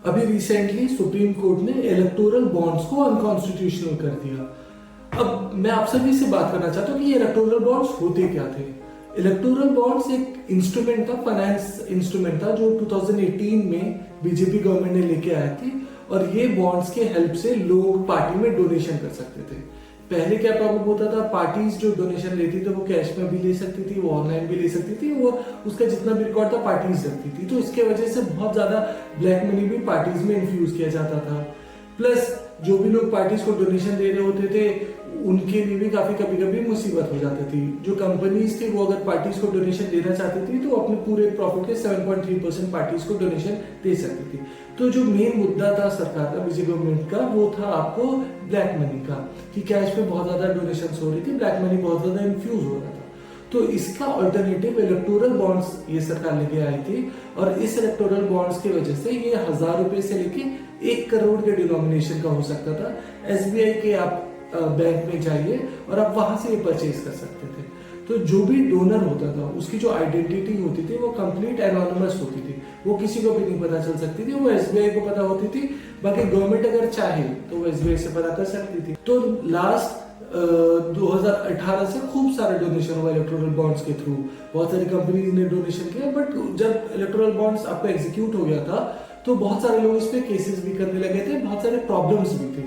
अभी recently supreme court ने electoral bonds को अनकॉन्स्टिट्यूशनल कर दिया। अब मैं आप सभी से बात करना चाहता हूँ कि ये इलेक्टोरल बॉन्ड्स होते क्या थे। इलेक्टोरल बॉन्ड्स एक इंस्ट्रूमेंट था, फाइनेंस इंस्ट्रूमेंट था, जो 2018 में बीजेपी गवर्नमेंट ने लेके आया थी। और ये बॉन्ड्स के हेल्प से लोग पार्टी में डोनेशन कर सकते थे। पहले क्या प्रॉब्लम होता था, पार्टीज जो डोनेशन लेती थी वो कैश में भी ले सकती थी, वो ऑनलाइन भी ले सकती थी, वो उसका जितना भी रिकॉर्ड था पार्टीज रखती थी। तो इसके वजह से बहुत ज्यादा ब्लैक मनी भी पार्टीज में इन्फ्यूज किया जाता था। प्लस जो भी लोग पार्टीज को डोनेशन दे रहे होते थे उनके लिए भी काफी कभी कभी मुसीबत हो जाती थी। जो कंपनीज थी वो अगर पार्टीज को डोनेशन देना चाहती थी तो अपने पूरे प्रॉफिट के 7.3% पार्टीज को डोनेशन दे सकती थी। तो जो मेन मुद्दा था सरकार का, बीजेपी गवर्नमेंट का, वो था आपको ब्लैक मनी का, कि कैश में बहुत ज्यादा डोनेशन हो रही थी, ब्लैक मनी बहुत ज्यादा इन्फ्यूज हो रहा था। तो इसका अल्टरनेटिव इलेक्टोरल बॉन्ड्स ये सरकार लेके आई थी। और इस इलेक्टोरल बॉन्ड्स की वजह से ये 1000 रुपए से लेके 1 करोड़ के डिनोमिनेशन का हो सकता था। एसबीआई के आप बैंक में जाइए और आप वहां से ये परचेज कर सकते थे। तो जो भी डोनर होता था उसकी जो आइडेंटिटी होती थी वो कंप्लीट एनोनिमस होती थी, वो किसी को भी नहीं पता चल सकती थी, वो एसबीआई को पता होती थी। बाकी गवर्नमेंट अगर चाहे तो वो एसबीआई से पता कर सकती थी। तो लास्ट 2018 से खूब सारे डोनेशन हुआ इलेक्टोरल बॉन्ड्स के थ्रू, बहुत सारी कंपनीज ने डोनेशन किया। बट जब इलेक्टोरल बॉन्ड्स आपका एग्जीक्यूट हो गया था तो बहुत सारे लोग इस पे केसेस भी करने लगे थे, बहुत सारे प्रॉब्लम्स भी थे।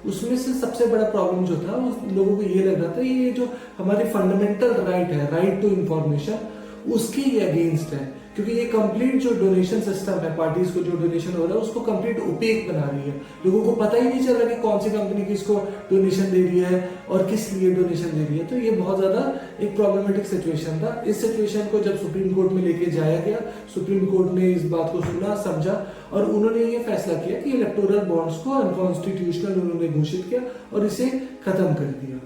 उसमें से सबसे बड़ा प्रॉब्लम जो था उस लोगों को ये लग रहा था ये जो हमारी फंडामेंटल राइट है, राइट टू इंफॉर्मेशन, उसके ये अगेंस्ट है। क्योंकि ये कंप्लीट जो डोनेशन सिस्टम है, पार्टीज को जो डोनेशन हो रहा है उसको कंप्लीट ओपेक बना रही है। लोगों को पता ही नहीं चल रहा कि कौन सी कंपनी किसको डोनेशन दे रही है और किस लिए डोनेशन दे रही है। तो ये बहुत ज्यादा एक प्रॉब्लमेटिक सिचुएशन था। इस सिचुएशन को जब सुप्रीम कोर्ट में लेके जाया गया, सुप्रीम कोर्ट ने इस बात को सुना, समझा और उन्होंने ये फैसला किया कि इलेक्टोरल बॉन्ड्स को अनकॉन्स्टिट्यूशनल उन्होंने घोषित किया और इसे खत्म कर दिया।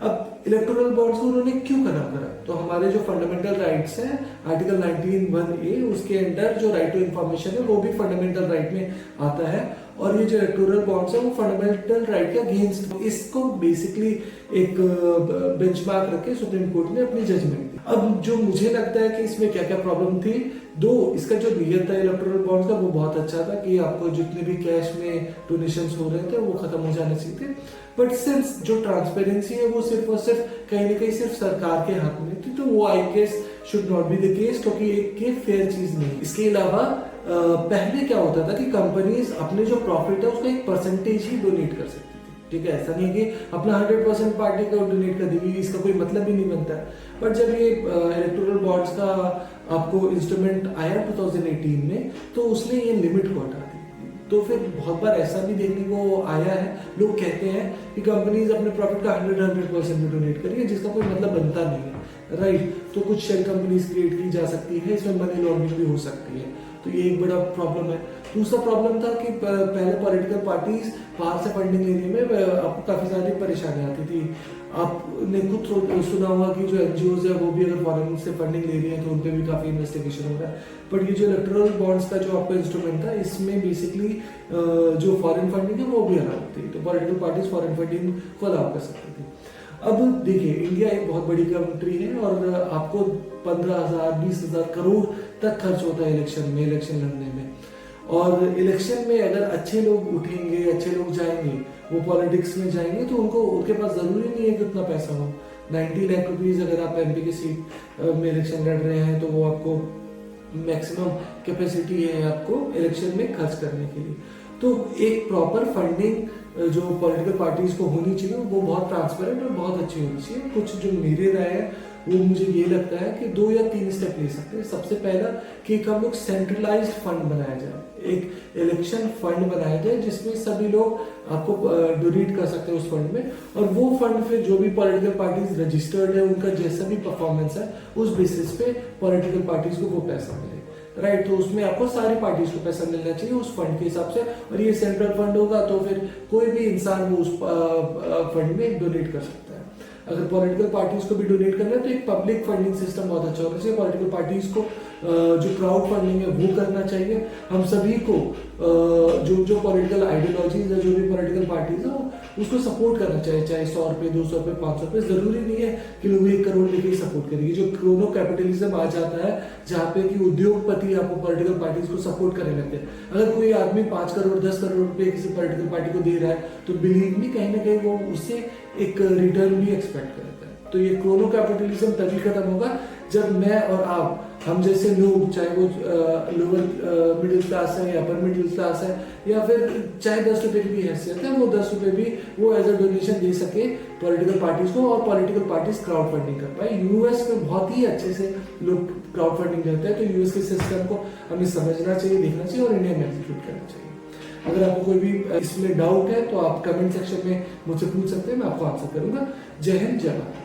अब इलेक्टोरल बॉन्ड्स को उन्होंने क्यों खत्म करा? तो हमारे जो फंडामेंटल राइट्स हैं, आर्टिकल 19(1)(a), उसके अंदर जो राइट टू इंफॉर्मेशन है वो भी फंडामेंटल राइट में आता है। और ये जो इलेक्टोरल बॉन्ड्स है वो फंडामेंटल राइट के अगेंस्ट, इसको बेसिकली एक बेंचमार्क रख के सुप्रीम कोर्ट ने अपनी जजमेंट दी। अब जो मुझे लगता है कि इसमें क्या क्या प्रॉब्लम थी, दो, इसका जो नियत था इलेक्टोरल बॉन्ड्स का वो बहुत अच्छा था कि आपको जितने भी कैश में डोनेशंस हो रहे थे वो खत्म हो जाने चाहिए थे। बट सिंस जो ट्रांसपेरेंसी है वो सिर्फ और सिर्फ कहीं ना कहीं सिर्फ सरकार के हाथ में थी, तो वो I guess should not be the case, क्योंकि एक फेयर चीज नहीं। इसके अलावा पहले क्या होता था कि कंपनीज अपने जो प्रॉफिट है उसका एक परसेंटेज ही डोनेट कर सकती थी। ठीक है, ऐसा नहीं है कि अपना 100% पार्टी को डोनेट कर देगी, इसका कोई मतलब ही नहीं बनता है। बट जब ये इलेक्टोरल बॉन्ड्स का आपको इंस्ट्रूमेंट आया 2018 में, तो उसने ये लिमिट को हटा दी। तो फिर बहुत बार ऐसा भी देखने को आया है, लोग कहते हैं कि कंपनीज अपने प्रॉफिट का 100% भी डोनेट करिए, जिसका कोई मतलब बनता नहीं है, राइट। तो कुछ शेयर कंपनीज क्रिएट की जा सकती है, इसमें मनी लॉन्ड्रिंग भी हो सकती है। तो ये एक बड़ा प्रॉब्लम है। दूसरा प्रॉब्लम था कि पहले पॉलिटिकल पार्टीज बाहर से फंडिंग लेने में आपको काफी सारी परेशानी आती थी। आपने खुद सुना होगा कि जो एनजीओज है वो भी अगर फॉरेन से फंडिंग ले रही है तो उन पर भी काफी इन्वेस्टिगेशन हो रहा है। बट ये जो इलेक्टोरल बॉन्ड्स का जो आपका इंस्ट्रूमेंट था, इसमें बेसिकली जो फॉरेन फंडिंग है वो भी अलाउ थी, तो पॉलिटिकल पार्टीज फॉरेन फंडिंग को अलाउ कर सकती थी। अब देखिए, इंडिया एक बहुत बड़ी कंट्री है और आपको 15,000-20,000 करोड़ तक खर्च होता है इलेक्शन लड़ने में। और इलेक्शन में अगर अच्छे लोग उठेंगे, अच्छे लोग जाएंगे, वो पॉलिटिक्स में जाएंगे, तो उनके पास जरूरी नहीं है कि उतना पैसा हो। 90 लाख रुपीज अगर आप एमपी की सीट में इलेक्शन लड़ रहे हैं तो वो आपको मैक्सिमम कैपेसिटी है आपको इलेक्शन में खर्च करने के लिए। तो एक प्रॉपर फंडिंग जो पॉलिटिकल पार्टीज को होनी चाहिए वो बहुत ट्रांसपेरेंट और बहुत अच्छी होनी चाहिए। कुछ जो मेरे राय है वो मुझे ये लगता है कि 2 या 3 स्टेप ले सकते हैं। सबसे पहला कि हम लोग सेंट्रलाइज्ड फंड बनाया जाए, एक इलेक्शन फंड बनाया जाए जिसमें सभी लोग आपको डोनेट कर सकते हैं उस फंड में, और वो फंड फिर जो भी पॉलिटिकल पार्टीज रजिस्टर्ड है उनका जैसा भी परफॉर्मेंस है उस बेसिस पे पॉलिटिकल पार्टीज को वो पैसा मिले, राइट। तो उसमें आपको सारी पार्टीज को पैसा मिलना चाहिए उस फंड के हिसाब से, और ये सेंट्रल फंड होगा तो फिर कोई भी इंसान वो उस फंड में डोनेट कर सकता है। अगर पॉलिटिकल पार्टीज को भी डोनेट करना है तो एक पब्लिक फंडिंग सिस्टम बहुत अच्छा होना चाहिए। पॉलिटिकल पार्टीज को जो क्राउड फंडिंग है वो करना चाहिए। हम सभी को जो पॉलिटिकल आइडियोलॉजीज है, जो भी पॉलिटिकल पार्टीज है, उसको सपोर्ट करना चाहिए, चाहे 100 रुपए, 200 रुपए, 500 रुपए। जरूरी नहीं है कि लोग 1 करोड़ लेके ही सपोर्ट करेंगे। जो क्रोनो कैपिटलिज्म आ जाता है जहाँ पे कि उद्योगपति आपको पॉलिटिकल पार्टीज को सपोर्ट करने लगते हैं। अगर कोई आदमी 5 करोड़ 10 करोड़ रुपए किसी पॉलिटिकल पार्टी को दे रहा है तो बिलीव मी कहीं ना कहीं वो उससे एक रिटर्न भी एक्सपेक्ट करता है। तो ये क्रोनो कैपिटलिज्म तभी खत्म होगा जब मैं और आप, हम जैसे लोग, चाहे वो लोअर मिडिल क्लास है या अपर मिडिल क्लास है या फिर चाहे 10 रुपए की भी हैसियत है, वो 10 रुपए भी वो एज अ डोनेशन दे सके पॉलिटिकल पार्टीज को और पॉलिटिकल पार्टीज क्राउड फंडिंग कर पाए। यूएस में बहुत ही अच्छे से लोग क्राउड फंडिंग करते हैं, तो यूएस के सिस्टम को हमें समझना चाहिए, देखना चाहिए और इंडिया में एग्जीक्यूट करना चाहिए। अगर आपको कोई भी इसमें डाउट है तो आप कमेंट सेक्शन में मुझसे पूछ सकते हैं, मैं आपको आंसर करूंगा। जय हिंद, जय भारत।